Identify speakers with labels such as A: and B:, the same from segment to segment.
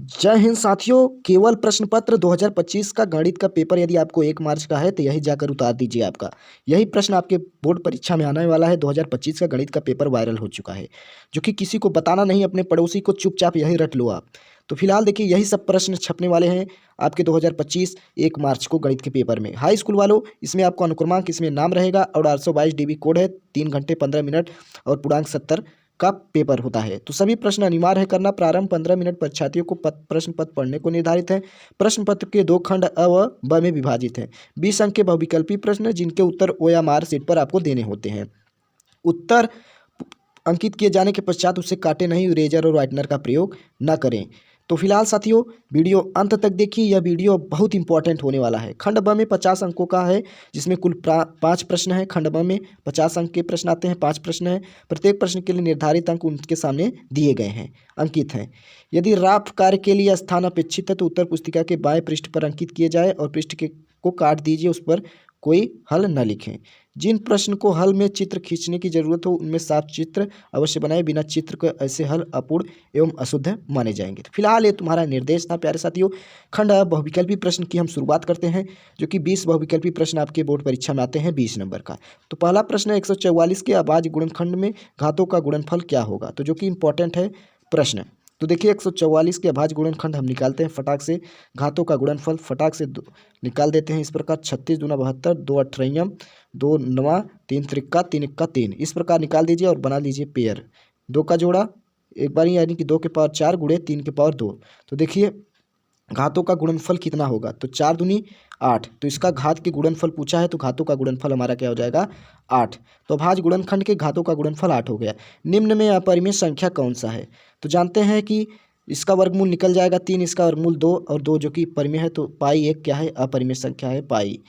A: जय हिंद साथियों। केवल प्रश्न पत्र 2025 का गणित का पेपर यदि आपको 1 मार्च का है तो यही जाकर उतार दीजिए। आपका यही प्रश्न आपके बोर्ड परीक्षा में आने वाला है। 2025 का गणित का पेपर वायरल हो चुका है, जो कि किसी को बताना नहीं, अपने पड़ोसी को चुपचाप यही रट लो आप। तो फिलहाल देखिए, यही सब प्रश्न छपने वाले हैं आपके 2025 1 मार्च को गणित के पेपर में। हाई स्कूल वालों, इसमें आपको अनुक्रमांक, इसमें नाम रहेगा और 822 DB कोड है। 3 घंटे 15 मिनट और पूर्णांक 70 का पेपर होता है। तो सभी प्रश्न अनिवार्य है करना। प्रारंभ 15 मिनट परीक्षार्थियों को प्रश्न पत्र पढ़ने को निर्धारित है। प्रश्न पत्र के 2 खंड अ व ब में विभाजित है। 20 अंक के बहुविकल्पी प्रश्न हैं, जिनके उत्तर ओ या मार सीट पर आपको देने होते हैं। उत्तर अंकित किए जाने के पश्चात उसे काटे नहीं, इरेजर और व्हाइटनर का प्रयोग न करें। तो फिलहाल साथियों, वीडियो अंत तक देखिए, यह वीडियो बहुत इंपॉर्टेंट होने वाला है। खंड ब में 50 अंकों का है, जिसमें कुल 5 प्रश्न हैं। खंड ब में 50 अंक के प्रश्न आते हैं, 5 प्रश्न हैं। प्रत्येक प्रश्न के लिए निर्धारित अंक उनके सामने दिए गए हैं, अंकित हैं। यदि राफ कार्य के लिए स्थान अपेक्षित है तो उत्तर पुस्तिका के बाएं पृष्ठ पर अंकित किए जाए और पृष्ठ को काट दीजिए, उस पर कोई हल न लिखें। जिन प्रश्न को हल में चित्र खींचने की जरूरत हो उनमें साफ चित्र अवश्य बनाएं। बिना चित्र के ऐसे हल अपूर्ण एवं अशुद्ध माने जाएंगे। तो फिलहाल ये तुम्हारा निर्देश था प्यारे साथियों। खंड बहुविकल्पी प्रश्न की हम शुरुआत करते हैं, जो कि 20 बहुविकल्पी प्रश्न आपके बोर्ड परीक्षा में आते हैं 20 नंबर का। तो पहला प्रश्न है 144 के अभाज्य गुणनखंड में घातों का गुणनफल क्या होगा, तो जो कि इंपॉर्टेंट है प्रश्न। तो देखिए, 144 के अभाज्य गुणनखंड हम निकालते हैं फटाक से। घातों का गुणनफल फटाक से निकाल देते हैं इस प्रकार: 36 दूना 72, 2 अट्ठाईयाँ, 2 नवा, 3 त्रिक्का, 3 इक्का 3। इस प्रकार निकाल दीजिए और बना लीजिए पेयर। 2 का जोड़ा एक बार, यानी कि 2 के पावर 4 गुणे 3 के पावर 2। तो देखिए, घातों का गुणनफल कितना होगा, तो 4 दूनी 8। तो इसका घात के गुणनफल पूछा है, तो घातों का गुणनफल हमारा क्या हो जाएगा, 8। तो अभाज्य गुणनखंड के घातों का गुणनफल 8 हो गया। निम्न में अपरिमेय संख्या कौन सा है, तो जानते हैं कि इसका वर्गमूल निकल जाएगा 3, इसका वर्गमूल 2 और 2 जो कि परिमेय है, तो पाई 1 क्या है, अपरिमेय संख्या है पाई।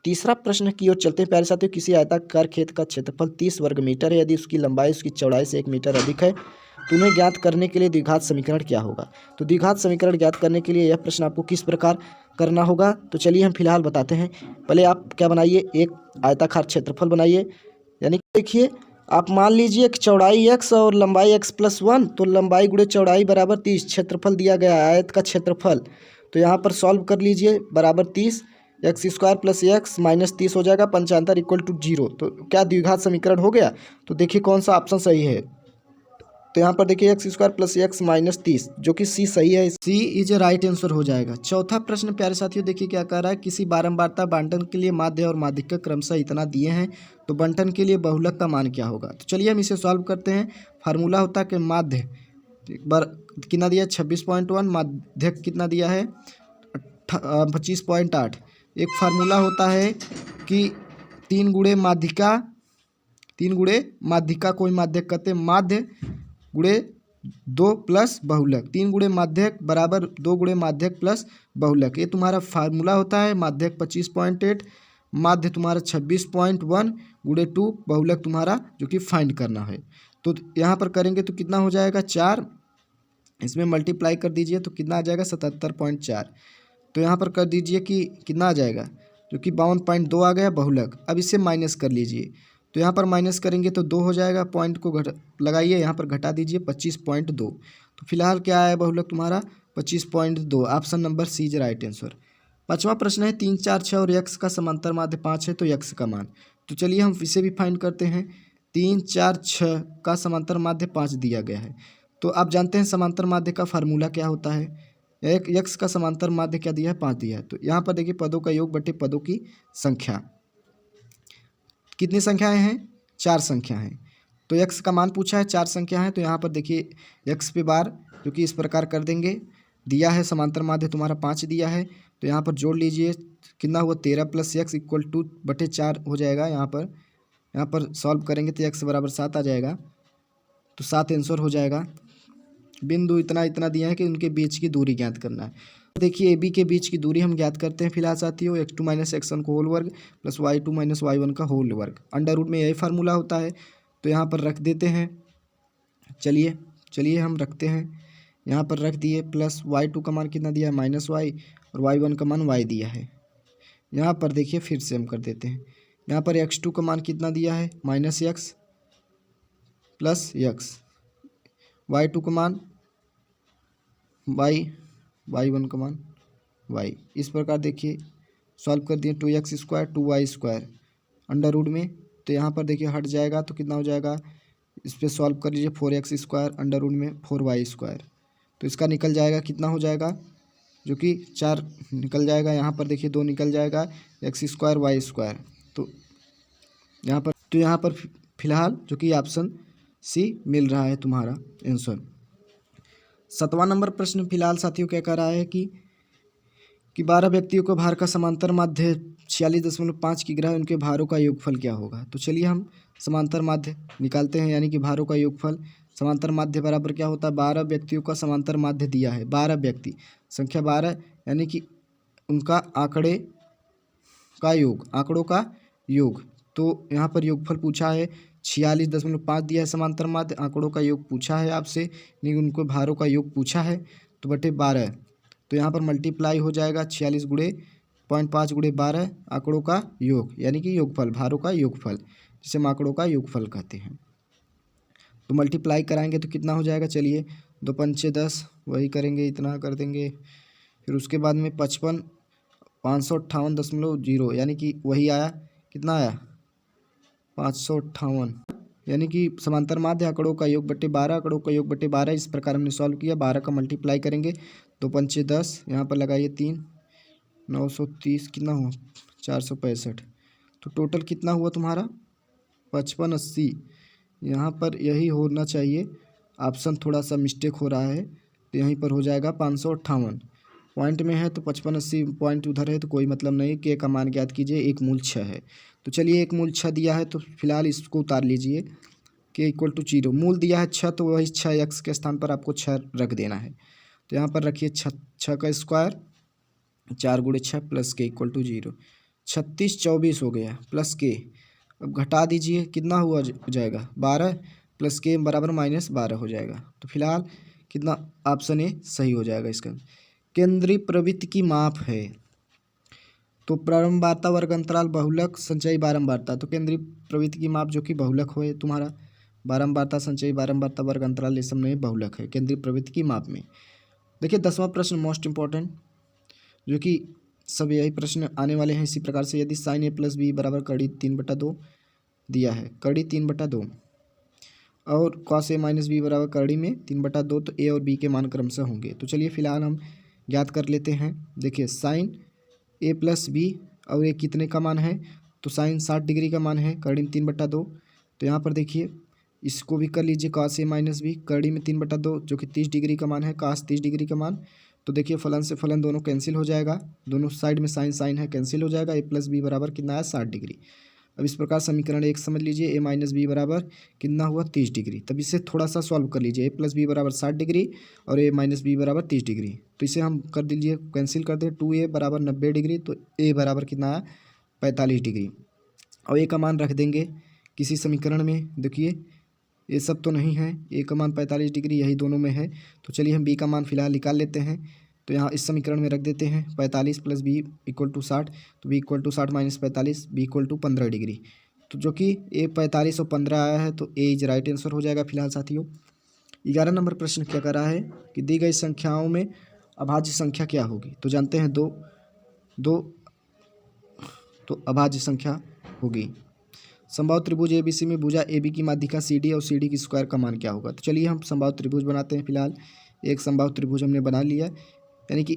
A: तीसरा प्रश्न की ओर चलते हैं प्यारे साथियों। किसी आयताकार खेत का क्षेत्रफल 30 वर्ग मीटर है। यदि उसकी लंबाई उसकी चौड़ाई से 1 मीटर अधिक है तो उन्हें ज्ञात करने के लिए द्विघात समीकरण क्या होगा। तो द्विघात समीकरण ज्ञात करने के लिए यह प्रश्न आपको किस प्रकार करना होगा, तो चलिए हम फिलहाल बताते हैं। पहले आप क्या बनाइए, एक आयताकार क्षेत्रफल बनाइए। यानी देखिए, आप मान लीजिए कि चौड़ाई x और लंबाई x+1, तो लंबाई गुणे चौड़ाई बराबर 30। क्षेत्रफल दिया गया है आयत का क्षेत्रफल, तो यहाँ पर सॉल्व कर लीजिए। बराबर 30, x² + x - 30 हो जाएगा। पंचांतर इक्वल टू 0। तो क्या द्विघात समीकरण हो गया। तो देखिए कौन सा ऑप्शन सही है। तो यहाँ पर देखिए x² + x - 30, जो कि सी सही है। सी इज ए राइट आंसर हो जाएगा। चौथा प्रश्न प्यारे साथियों, देखिए क्या कह रहा है। किसी बारंबारता बांटन के लिए माध्य और माध्यिका क्रमशः इतना दिए हैं, तो बंटन के लिए बहुलक का मान क्या होगा। तो चलिए हम इसे सॉल्व करते हैं। फार्मूला होता है कि माध्य एक बार कितना दिया है, 26.1। माध्यक कितना दिया है, 25.8। एक फार्मूला होता है कि 3 गुणे माध्यिका, 3 गुणे माध्यिका को ही माध्यक कहते हैं। माध्य गुणे 2 प्लस बहुलक, 3 गुणे माध्यक बराबर 2 गुणे माध्यक प्लस बहुलक। ये तुम्हारा फार्मूला होता है। माध्यक 25.8, माध्य तुम्हारा 26.1 गुणे 2, बहुलक तुम्हारा जो कि फाइंड करना है। तो यहाँ पर करेंगे तो कितना हो जाएगा, 4। इसमें मल्टीप्लाई कर दीजिए तो कितना आ जाएगा, 77.4। तो यहाँ पर कर दीजिए कि कितना आ जाएगा, जो कि 52.2 आ गया बहुलक। अब इसे माइनस कर लीजिए, तो यहाँ पर माइनस करेंगे तो 2 हो जाएगा। पॉइंट को लगाइए, यहाँ पर घटा दीजिए 25.2। तो फिलहाल क्या आया बहुलक तुम्हारा, 25.2। Option number C is right answer. पाँचवा प्रश्न है 3, 4, 6 और x का समांतर माध्य 5 है, तो x का मान। तो चलिए हम इसे भी फाइंड करते हैं। 3, 4, 6 का समांतर माध्य 5 दिया गया है। तो आप जानते हैं समांतर माध्य का फार्मूला क्या होता है। एक x का समांतर माध्य क्या दिया है, 5 दिया है। तो यहाँ पर देखिए, पदों का योग बटे पदों की संख्या। कितनी संख्याएं हैं, 4 संख्या हैं। तो x का मान पूछा है, 4 संख्या है। तो यहाँ पर देखिए x पे बार जो कि इस प्रकार कर देंगे। दिया है समांतर माध्य तुम्हारा 5 दिया है, तो यहाँ पर जोड़ लीजिए कितना हुआ, 13 + x = 2/4 हो जाएगा। यहाँ पर सॉल्व करेंगे तो x बराबर 7 आ जाएगा। तो 7 आंसर हो जाएगा। बिंदु इतना इतना दिया है कि उनके बीच की दूरी ज्ञात करना है। देखिए AB के बीच की दूरी हम ज्ञात करते हैं फिलहाल साथियों। x2 - x1 का होल वर्ग प्लस y2 - y1 का होल वर्ग। अंडर रूट में यही फार्मूला होता है। तो यहाँ पर रख देते हैं। चलिए हम रखते हैं, यहाँ पर रख दिए। प्लस y2 का मान कितना दिया है, -y, और y1 का मान y दिया है। यहाँ पर देखिए फिर से हम कर देते हैं। यहाँ पर x2 का मान कितना दिया है, -x प्लस x, y2 का मान y y1 का मान y। इस प्रकार देखिए सॉल्व कर दिए 2x² 2y² अंडर रूट में, तो यहाँ पर देखिए हट जाएगा तो कितना हो जाएगा, इस पर सॉल्व कर लीजिए 4x² अंडर रूट में 4y², तो इसका निकल जाएगा कितना हो जाएगा, जो कि 4 निकल जाएगा। यहाँ पर देखिए 2 निकल जाएगा, x² y², तो यहाँ पर फिलहाल जो कि ऑप्शन सी मिल रहा है तुम्हारा आंसर। 7वां नंबर प्रश्न फिलहाल साथियों क्या कह रहा है कि 12 व्यक्तियों को भार का समांतर माध्य 46.5 की ग्रह, उनके भारों का योगफल क्या होगा। तो चलिए हम समांतर माध्य निकालते हैं, यानी कि भारों का योगफल। समांतर माध्य बराबर क्या होता है, 12 व्यक्तियों का समांतर माध्य दिया है, 12 व्यक्ति, संख्या 12, यानी कि उनका आंकड़ों का योग। तो यहाँ पर योगफल पूछा है, 46.5 दिया है समांतर माध्य, आंकड़ों का योग पूछा है आपसे, नहीं उनको भारों का योग पूछा है, तो बटे 12, तो यहाँ पर मल्टीप्लाई हो जाएगा 46 गुणे 0.5 गुणे 12 आंकड़ों का योग, यानी कि योगफल, भारों का योगफल, जिसे हम आंकड़ों का योगफल कहते हैं। तो मल्टीप्लाई कराएंगे तो कितना हो जाएगा, चलिए 2 पंचे 10, वही करेंगे, इतना कर देंगे, फिर उसके बाद में 55 558.0, यानी कि वही आया, कितना आया 558, यानी कि समांतर माध्य आंकड़ों का योग बटे 12, आंकड़ों का योग बटे 12। इस प्रकार हमने सॉल्व किया। 12 का मल्टीप्लाई करेंगे, 2 पंचे 10, यहाँ पर लगाइए 3, 930, कितना हुआ 465, तो टोटल कितना हुआ तुम्हारा 5580। यहाँ पर यही होना चाहिए, ऑप्शन थोड़ा सा मिस्टेक हो रहा है, तो यहीं पर हो जाएगा 558 पॉइंट में है, तो 5580 पॉइंट उधर है, तो कोई मतलब नहीं। के का मान ज्ञात कीजिए, 1 मूल 6 है, तो चलिए 1 मूल 6 दिया है, तो फिलहाल इसको उतार लीजिए, के इक्वल टू 0, मूल दिया है 6, तो वही 6 x के स्थान पर आपको 6 रख देना है। तो यहाँ पर रखिए 6 का स्क्वायर, 4 गुणे 6 प्लस के इक्वल टू 0, 36 24 हो गया, प्लस के अब घटा दीजिए, कितना हुआ जाएगा 12, प्लस के बराबर -12 हो जाएगा। तो फिलहाल कितना, ऑप्शन ए सही हो जाएगा इसका। केंद्रीय प्रवृत्ति की माप है, तो प्रारंभिकता वर्ग अंतराल बहुलक संचयी बारंबारता, तो केंद्रीय प्रवृत्ति की माप जो कि बहुलक हो तुम्हारा, बारंबारता संचयी बारंबारता वर्ग अंतराल ये सब में बहुलक है केंद्रीय प्रवृत्ति की माप में। देखिए 10वां प्रश्न मोस्ट इंपॉर्टेंट, जो कि सब यही प्रश्न आने वाले हैं इसी प्रकार से। यदि साइन a प्लस बी बराबर कड़ी 3/2 दिया है, कड़ी 3/2, और कॉस a माइनस बी बराबर कड़ी में 3/2, तो a और b के मान क्रमशः होंगे। तो चलिए फिलहाल हम ज्ञात कर लेते हैं। देखिए साइन a प्लस बी और ये कितने का मान है, तो साइन 60 डिग्री का मान है, कड़ी में 3/2, तो यहाँ पर देखिए इसको भी कर लीजिए, कॉस a माइनस बी कड़ी में 3/2, जो कि 30 डिग्री का मान है, कॉस 30 डिग्री का मान। तो देखिए फलन से फलन दोनों कैंसिल हो जाएगा, दोनों साइड में साइन साइन है, कैंसिल हो जाएगा। a प्लस बी बराबर कितना है 60 डिग्री। अब इस प्रकार समीकरण 1 समझ लीजिए, a माइनस बी बराबर कितना हुआ 30 डिग्री। तब इसे थोड़ा सा सॉल्व कर लीजिए, a प्लस बी बराबर 60 डिग्री और a माइनस बी बराबर 30 डिग्री, तो इसे हम कर दीजिए, कैंसिल कर दें, 2a बराबर 90 डिग्री, तो a बराबर कितना है 45 डिग्री, और a का मान रख देंगे किसी समीकरण में। देखिए ये सब तो नहीं है, a का मान 45 डिग्री यही दोनों में है, तो चलिए हम b का मान फिलहाल निकाल लेते हैं। तो यहाँ इस समीकरण में रख देते हैं 45 प्लस बी इक्वल टू 60, तो B equal to 60 minus 45, B equal to 15 degree, तो जो कि ए 45 और 15 आया है, तो ए इज राइट आंसर हो जाएगा फिलहाल साथियों। 11 नंबर प्रश्न क्या कर रहा है कि दी गई संख्याओं में अभाज्य संख्या क्या होगी। तो जानते हैं दो तो अभाज्य संख्या होगी। समबाहु त्रिभुज ABC में भुजा AB की माध्यिका CD और CD की स्क्वायर का मान क्या होगा। तो चलिए हम समबाहु त्रिभुज बनाते हैं। फिलहाल एक समबाहु त्रिभुज हमने बना लिया, यानी कि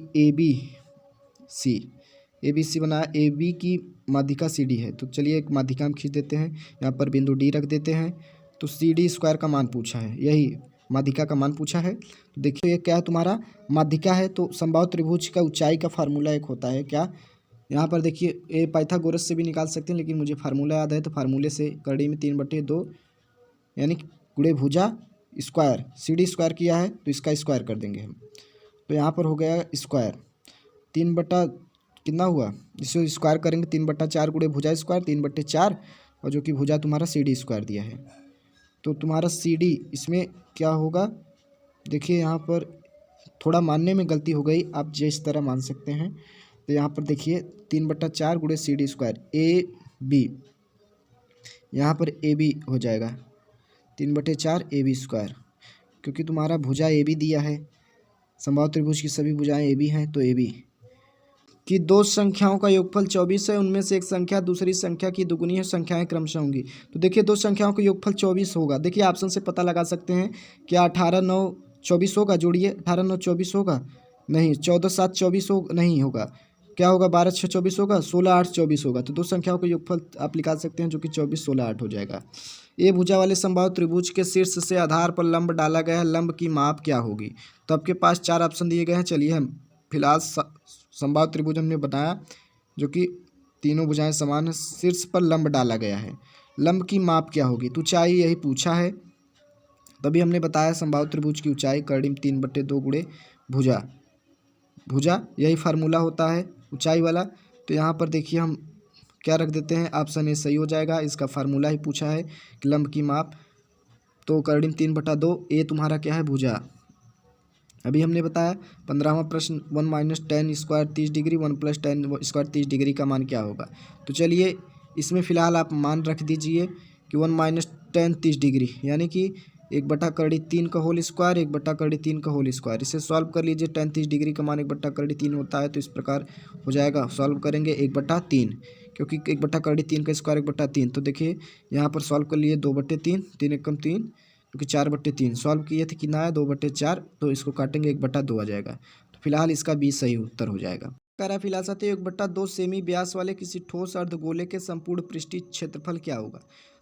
A: ABC बनाया, AB की माध्यिका CD है, तो चलिए एक माध्यिका हम खींच देते हैं, यहाँ पर बिंदु D रख देते हैं। तो CD स्क्वायर का मान पूछा है, यही माध्यिका का मान पूछा है। तो देखिए ये क्या है तुम्हारा माध्यिका है, तो समबाहु त्रिभुज का ऊंचाई का फार्मूला एक होता है क्या, यहाँ पर देखिए ये पाइथागोरस से भी निकाल सकते हैं, लेकिन मुझे फार्मूला याद है, तो फार्मूले से कड़ी में 3/2 यानी गुणे भुजा स्क्वायर, CD स्क्वायर किया है तो इसका स्क्वायर कर देंगे हम, तो यहाँ पर हो गया स्क्वायर 3 बटा कितना हुआ, इसे स्क्वायर करेंगे 3/4 गुणे भुजा स्क्वायर 3/4, और जो कि भुजा तुम्हारा CD स्क्वायर दिया है, तो तुम्हारा CD इसमें क्या होगा। देखिए यहाँ पर थोड़ा मानने में गलती हो गई, आप जिस तरह मान सकते हैं, तो यहाँ पर देखिए 3/4 गुणे CD स्क्वायर AB, यहाँ पर AB हो जाएगा 3/4 AB स्क्वायर, क्योंकि तुम्हारा भुजा AB दिया है, समबाहु त्रिभुज की सभी भुजाएं ए बी हैं तो ए बी कि दो संख्याओं का योगफल 24 है, उनमें से एक संख्या दूसरी संख्या की दुगुनी है, संख्याएं क्रमशः होंगी। तो देखिए दो संख्याओं का योगफल 24 होगा। देखिए ऑप्शन से पता लगा सकते हैं क्या 18 9 24 होगा। जोड़िए 18 9 24 होगा नहीं, 14 7 24 हो नहीं होगा। क्या होगा 12 6 24 होगा, 16 8 24 होगा। तो दो संख्याओं का योगफल आप निकाल सकते हैं जो कि 24 16 8 हो जाएगा। ए भुजा वाले समबाहु त्रिभुज के शीर्ष से आधार पर लंब डाला गया है, लंब की माप क्या होगी। तो आपके पास 4 ऑप्शन दिए गए हैं। चलिए हम फिलहाल समबाहु त्रिभुज हमने बताया जो कि तीनों भुजाएं समान है, शीर्ष पर लंब डाला गया है, लंब की माप क्या होगी। तो ऊंचाई यही पूछा है, तभी हमने बताया समबाहु त्रिभुज की ऊंचाई कर्डिम 3/2 गुणे भुजा, भुजा यही फार्मूला होता है ऊंचाई वाला। तो यहाँ पर देखिए हम क्या रख देते हैं, ऑप्शन ए सही हो जाएगा। इसका फार्मूला ही पूछा है कि लंब की माप, तो कर्डिम 3/2, ए तुम्हारा क्या है भुजा। अभी हमने बताया 15वां प्रश्न 1 - 10 स्क्वायर 30 डिग्री 1 + 10 स्क्वायर 30 डिग्री का मान क्या होगा। तो चलिए इसमें फ़िलहाल आप मान रख दीजिए कि 1 - 10 30 डिग्री, यानी कि 1/3 का होल स्क्वायर 1/3 का होल स्क्वायर। इसे सॉल्व कर लीजिए। 10 30 डिग्री का मान 1/3 होता है, तो इस प्रकार हो जाएगा। सॉल्व करेंगे 1/3, क्योंकि 1/3 का स्क्वायर 1/3। तो देखिए यहाँ पर सॉल्व कर लिए 2/3, 3 एकम 3, क्योंकि 4/3 सॉल्व किए थे, कितना है 2/4, तो इसको काटेंगे 1/2 आ जाएगा। तो फिलहाल इसका बी सही उत्तर हो जाएगा। कह रहा है फिलहाल साथी 1/2 सेमी व्यास वाले किसी ठोस अर्धगोले के संपूर्ण पृष्ठीय क्षेत्रफल क्या होगा।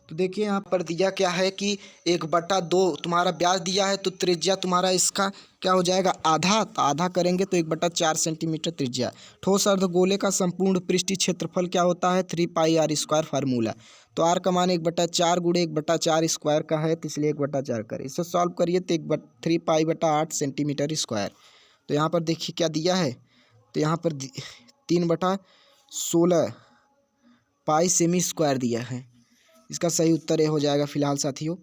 A: तो देखिए यहाँ पर दिया क्या है कि 1/2 तुम्हारा व्यास दिया है, तो त्रिज्या तुम्हारा इसका क्या हो जाएगा आधा, तो आधा करेंगे तो 1/4 सेंटीमीटर त्रिज्या। ठोस अर्धगोले का संपूर्ण पृष्ठीय क्षेत्रफल क्या होता है 3πr² फार्मूला। तो आर का मान 1/4 गुणे 1/4 स्क्वायर का है, तो इसलिए 1/4 करें। इसे सॉल्व करिए तो 3π/8 सेंटीमीटर स्क्वायर। तो यहाँ पर देखिए क्या दिया है, तो यहाँ पर 3/16 पाई सेमी स्क्वायर दिया है। इसका सही उत्तर ये हो जाएगा फिलहाल साथियों।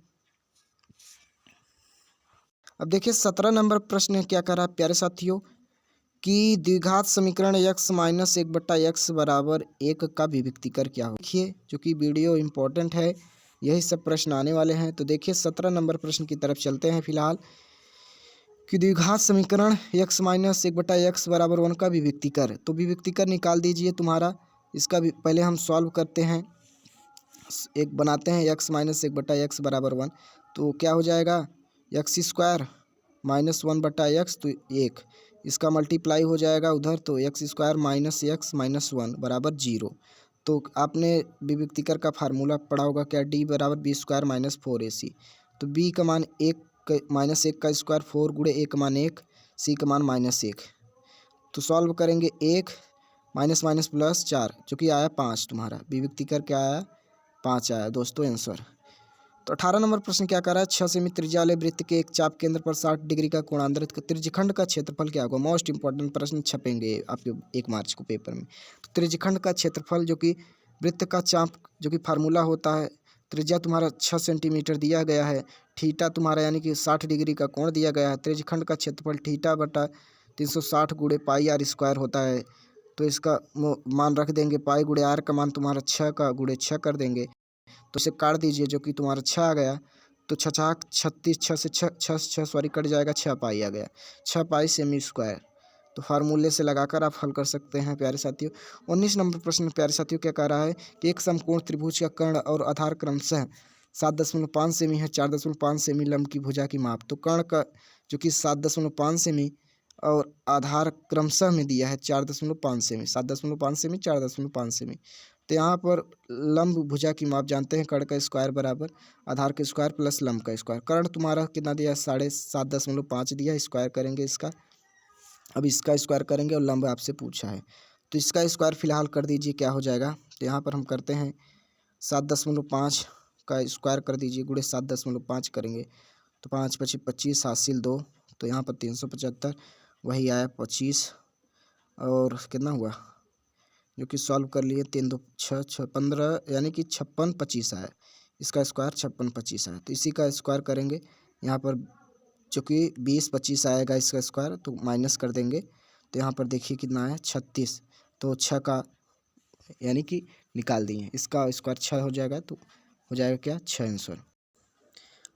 A: अब देखिए 17 नंबर प्रश्न क्या कर रहा है प्यारे साथियों कि द्विघात समीकरण x - 1/x = 1 का विभक्तिकर क्या हो। देखिए जो कि वीडियो इंपॉर्टेंट है, यही सब प्रश्न आने वाले हैं। तो देखिए 17 नंबर प्रश्न की तरफ चलते हैं फिलहाल कि द्विघात समीकरण x - 1/x = 1 का विभक्तिकर। तो विभक्तिकर निकाल दीजिए तुम्हारा। इसका भी पहले हम सॉल्व करते हैं, एक बनाते हैं x - 1/x = 1। तो क्या हो जाएगा x² - 1/x, तो 1, इसका मल्टीप्लाई हो जाएगा उधर, तो x² - x - 1 = 0। तो आपने विभक्तिकर का फार्मूला पढ़ा होगा क्या, d = b² - 4ac। तो b का मान 1 -1 का स्क्वायर 4 गुणे a का मान 1, c का मान -1। तो सॉल्व करेंगे 1 माइनस माइनस प्लस 4, जो कि आया 5। तुम्हारा विभक्तिकर क्या आया 5 आया दोस्तों आंसर। तो 18 नंबर प्रश्न क्या कर रहा है 6 सेमी त्रिज्या वाले वृत्त के एक चाप केंद्र पर 60 डिग्री का कोणांतरित त्रिज्यखंड का क्षेत्रफल क्या होगा। मोस्ट इंपॉर्टेंट प्रश्न छपेंगे आपके 1 मार्च को पेपर में। तो त्रिज्यखंड का क्षेत्रफल जो कि वृत्त का चाप जो कि फार्मूला होता है, त्रिज्या तुम्हारा 6 सेंटीमीटर दिया गया है, थीटा तुम्हारा यानी कि 60 डिग्री का कोण दिया गया है, त्रिज्यखंड का क्षेत्रफल θ/360 गुणे πr² होता है। तो इसका मान रख देंगे, पाई गुणे आर का मान तुम्हारा 6 का गुणे 6 कर देंगे, तो इसे काट दीजिए जो कि तुम्हारा 6 आ गया। तो 6 36, 6 से 6 सॉरी कट जाएगा, 6 पाई आ गया, 6 पाई सेमी स्क्वायर। तो फार्मूले से लगाकर आप हल कर सकते हैं प्यारे साथियों। 19 नंबर प्रश्न प्यारे साथियों क्या कह रहा है कि एक समकोण त्रिभुज का कर्ण और आधार क्रमशः 7.5 सेमी है, 4.5 सेमी लंब की भुजा की माप। तो कर्ण का जो कि 7.5 सेमी और आधार क्रमशः में दिया है 4.5 सेमी, 7.5 सेमी 4.5 सेमी। तो यहाँ पर लंब भुजा की माप जानते हैं, कर्ण का स्क्वायर बराबर आधार का स्क्वायर प्लस लंब का स्क्वायर। कर्ण तुम्हारा कितना दिया 7.5 दिया, स्क्वायर करेंगे इसका, अब इसका स्क्वायर करेंगे और लंब आपसे पूछा है, तो इसका स्क्वायर फिलहाल कर दीजिए क्या हो जाएगा। तो यहाँ पर हम करते हैं 7.5 का स्क्वायर कर दीजिए गुणे 7.5 करेंगे, तो 5 × 5 = 25, हासिल 2, तो यहाँ पर 375 वही आया 25, और कितना हुआ जो कि सॉल्व कर लिए 3 2 6 6 15 यानी कि 56 25 आया, इसका स्क्वायर 56 25 आया। तो इसी का स्क्वायर करेंगे, यहाँ पर चूँकि 20 25 आएगा इसका स्क्वायर, तो माइनस कर देंगे। तो यहाँ पर देखिए कितना है 36, तो 6 का यानी कि निकाल दिए, इसका स्क्वायर 6 हो जाएगा, तो हो जाएगा क्या 6 आंसर।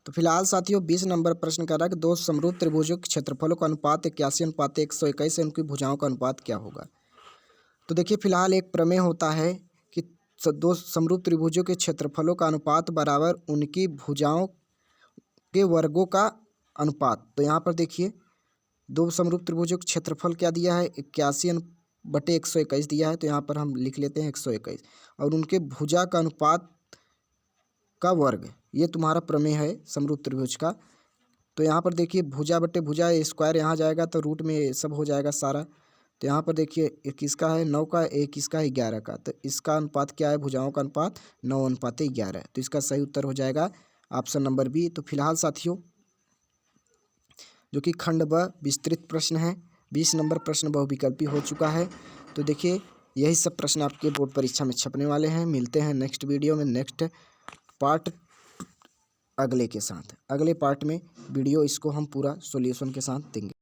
B: तो फिलहाल साथियों 20 नंबर प्रश्न कर रहा है कि दो समरूप त्रिभुजों के क्षेत्रफलों का अनुपात 81:121 है, उनकी भुजाओं का अनुपात क्या होगा। तो देखिए फिलहाल एक प्रमेय होता है कि दो समरूप त्रिभुजों के क्षेत्रफलों का अनुपात बराबर उनकी भुजाओं के वर्गों का अनुपात। तो यहाँ पर देखिए दो समरूप त्रिभुजों का क्षेत्रफल क्या दिया है, 81/121 दिया है। तो यहाँ पर हम लिख लेते हैं 121, और उनके भुजा का अनुपात का वर्ग, ये तुम्हारा प्रमेय है समरूप त्रिभुज का। तो यहाँ पर देखिए भुजा बटे भुजा स्क्वायर यहाँ जाएगा तो रूट में सब हो जाएगा सारा। तो यहाँ पर देखिए एक किसका है 9 का, एक किसका है 11 का। तो इसका अनुपात क्या है, भुजाओं का अनुपात 9:11। तो इसका सही उत्तर हो जाएगा ऑप्शन नंबर बी। तो फिलहाल साथियों जो कि खंड ब विस्तृत प्रश्न है, 20 नंबर प्रश्न बहुविकल्पी हो चुका है। तो देखिए यही सब प्रश्न आपके बोर्ड परीक्षा में छपने वाले हैं। मिलते हैं नेक्स्ट वीडियो में, नेक्स्ट पार्ट अगले के साथ। अगले पार्ट में वीडियो इसको हम पूरा सॉल्यूशन के साथ देंगे।